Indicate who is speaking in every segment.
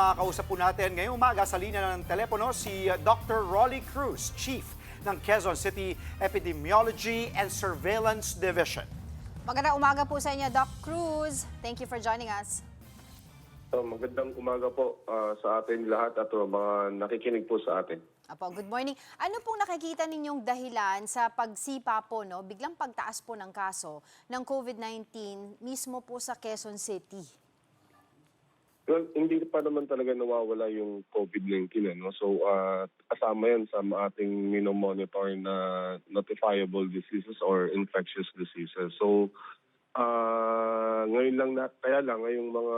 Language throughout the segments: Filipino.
Speaker 1: Makakausap po natin ngayong umaga sa linya ng telepono si Dr. Rolly Cruz, Chief ng Quezon City Epidemiology and Surveillance Division.
Speaker 2: Magandang umaga po sa inyo, Doc Cruz. Thank you for joining us.
Speaker 3: Magandang umaga po sa atin lahat at mga nakikinig po sa atin.
Speaker 2: Apo, good morning. Ano pong nakikita ninyong dahilan sa pagsipa po, biglang pagtaas po ng kaso ng COVID-19 mismo po sa Quezon City?
Speaker 3: Well, hindi pa naman talaga nawawala yung COVID-19. So, kasama yan sa ating minomonitor na notifiable diseases or infectious diseases. So, ngayon lang, kaya lang, ngayong mga,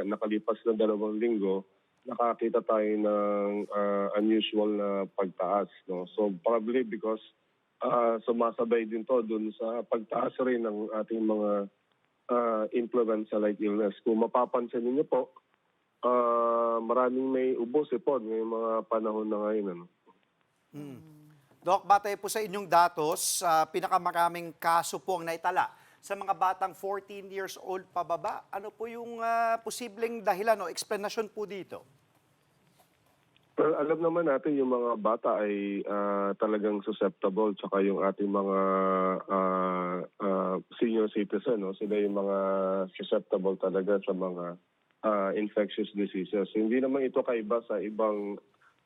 Speaker 3: nakalipas na 2 linggo, nakakita tayo ng unusual na pagtaas. No? So, probably because sumasabay din to dun sa pagtaas rin ng ating mga influenza-like illness. Kung mapapansin niyo po, maraming may ubo sipon ngayong mga panahon na ngayon.
Speaker 1: Doc, batay po sa inyong datos, pinakamaraming kaso po ang naitala sa mga batang 14 years old pababa. Ano po yung posibleng dahilan o explanation po dito?
Speaker 3: Well, alam naman natin yung mga bata ay talagang susceptible, tsaka yung ating mga senior citizen, sila yung mga susceptible talaga sa mga infectious diseases. Hindi naman ito kaiba sa ibang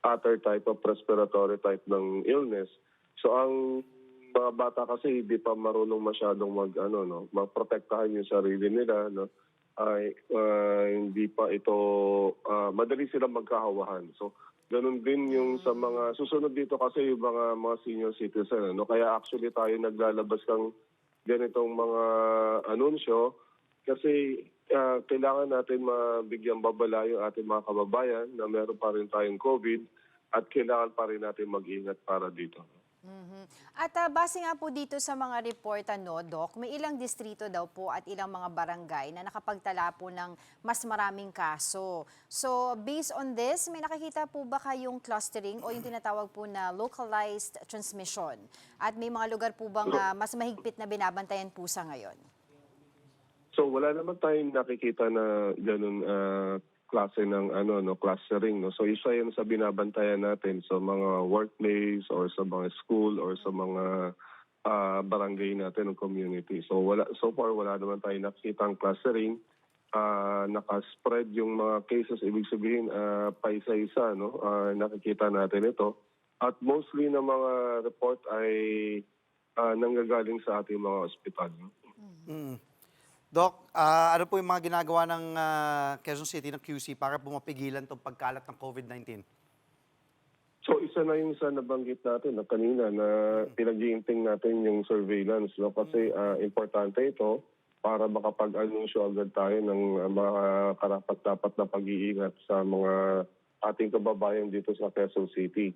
Speaker 3: other type of respiratory type ng illness. So ang mga bata kasi hindi pa marunong masyadong magprotektahan yung sarili nila, hindi pa ito madali silang magkahawahan. So ganun din yung sa mga susunod dito kasi yung mga senior citizen. Kaya actually tayo naglalabas ng ganitong mga anunsyo kasi kailangan natin mabigyang babala yung ating mga kababayan na meron pa rin tayong COVID at kailangan pa rin natin mag-ingat para dito.
Speaker 2: At base nga po dito sa mga report, Doc, may ilang distrito daw po at ilang mga barangay na nakapagtala po ng mas maraming kaso. So, based on this, may nakikita po ba kayong clustering o yung tinatawag po na localized transmission? At may mga lugar po bang mas mahigpit na binabantayan po sa ngayon?
Speaker 3: So wala naman tayong nakikita na ganun klase ng clustering. So isa yun sa binabantayan natin sa mga workplace or sa mga school or sa mga barangay natin ng community. So so far wala naman tayong nakikitang clustering. Nakaspread yung mga cases, ibig sabihin paisa-isa, nakikita natin ito. At mostly na mga report ay nanggagaling sa ating mga ospital.
Speaker 1: Doc, ano po yung mga ginagawa ng Quezon City ng QC para po mapigilan itong pagkalat ng COVID-19?
Speaker 3: So isa na yung sa nabanggit natin na kanina na pinag-iinting natin yung surveillance. Kasi importante ito para makapag-anunsyo agad tayo ng mga karapat-dapat na pag-iingat sa mga ating kababayan dito sa Quezon City.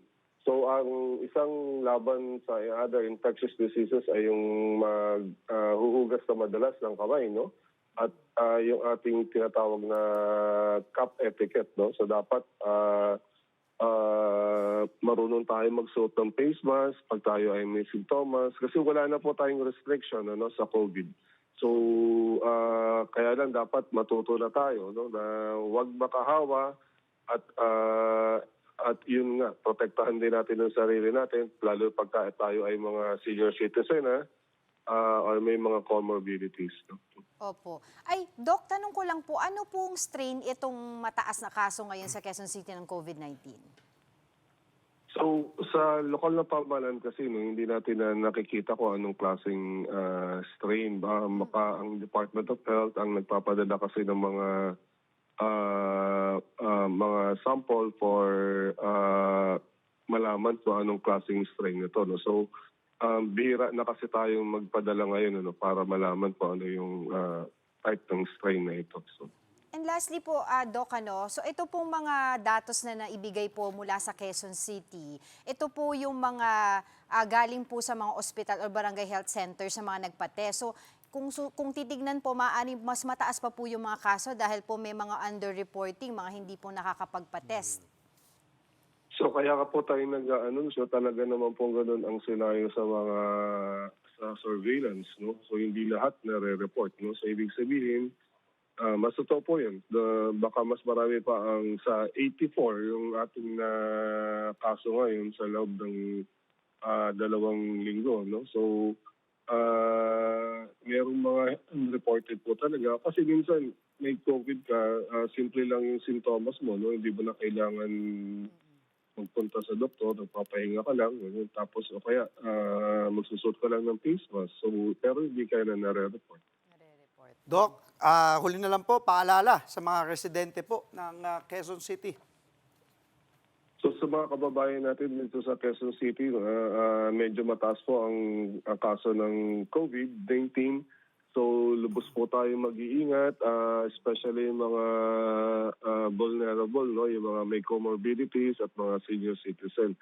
Speaker 3: So ang isang laban sa other infectious diseases ay yung maghuhugas na madalas ng kamay, at yung ating tinatawag na cup etiquette. So dapat marunong tayo magsuot ng face mask pag tayo ay may simptomas kasi wala na po tayong restriction sa COVID. So kaya lang dapat matuto na tayo na huwag makahawa at yun nga, protektahan din natin ang sarili natin, lalo pagka tayo ay mga senior citizen or may mga comorbidities.
Speaker 2: Opo. Ay, Doc, tanong ko lang po, ano pong strain itong mataas na kaso ngayon sa Quezon City ng COVID-19?
Speaker 3: So, sa lokal na pamahalaan kasi, hindi natin na nakikita kung anong klaseng strain. Ang Department of Health ang nagpapadala kasi ng mga sample for malaman kung anong klaseng strain ito. So, bihira na kasi tayong magpadala ngayon para malaman kung ano yung type ng strain na ito. So,
Speaker 2: And lastly po, Doc, so ito pong mga datos na naibigay po mula sa Quezon City, ito po yung mga galing po sa mga ospital o barangay health center sa mga nagpa-test. So, kung titignan po, maaari mas mataas pa po yung mga kaso dahil po may mga under-reporting, mga hindi po nakakapagpa-test.
Speaker 3: So kaya ka po tayo nag-anunsyo, talaga naman po ganun ang senaryo sa mga sa surveillance. So hindi lahat nare-report. So ibig sabihin, Mas totoo po yun. Baka mas marami pa ang sa 84 yung ating kaso ngayon sa loob ng 2 linggo. No? So, merong mga unreported po talaga. Kasi minsan may COVID ka, simple lang yung sintomas mo. No? Hindi mo na kailangan magpunta sa doktor, nagpapahinga ka lang. Ganun. Tapos o kaya magsusot ka lang ng face mask. So, pero hindi ka na nare-report.
Speaker 1: Doc, huli na lang po, paalala sa mga residente po ng Quezon City.
Speaker 3: So sa mga kababayan natin dito sa Quezon City, medyo mataas po ang kaso ng COVID-19. So lubos po tayo mag-iingat, especially yung mga vulnerable, no? Yung mga may comorbidities at mga senior citizen.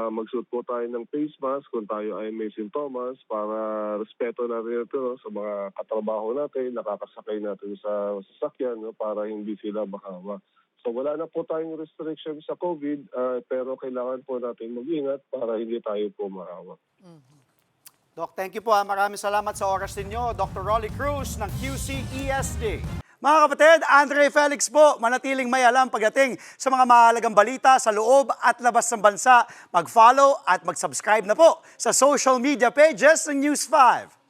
Speaker 3: Magsuot po tayo ng face mask kung tayo ay may sintomas para respeto na rin ito sa mga katrabaho natin, nakakasakay natin sa sasakyan, no? Para hindi sila makawa. So wala na po tayong restriction sa COVID, pero kailangan po natin mag-ingat para hindi tayo po mahawa.
Speaker 1: Doc, thank you po. Maraming salamat sa oras ninyo. Dr. Rolly Cruz ng QCESD. Mga kapatid, Andre Felix po, manatiling may alam pagdating sa mga mahalagang balita sa loob at labas ng bansa. Mag-follow at mag-subscribe na po sa social media pages ng News 5.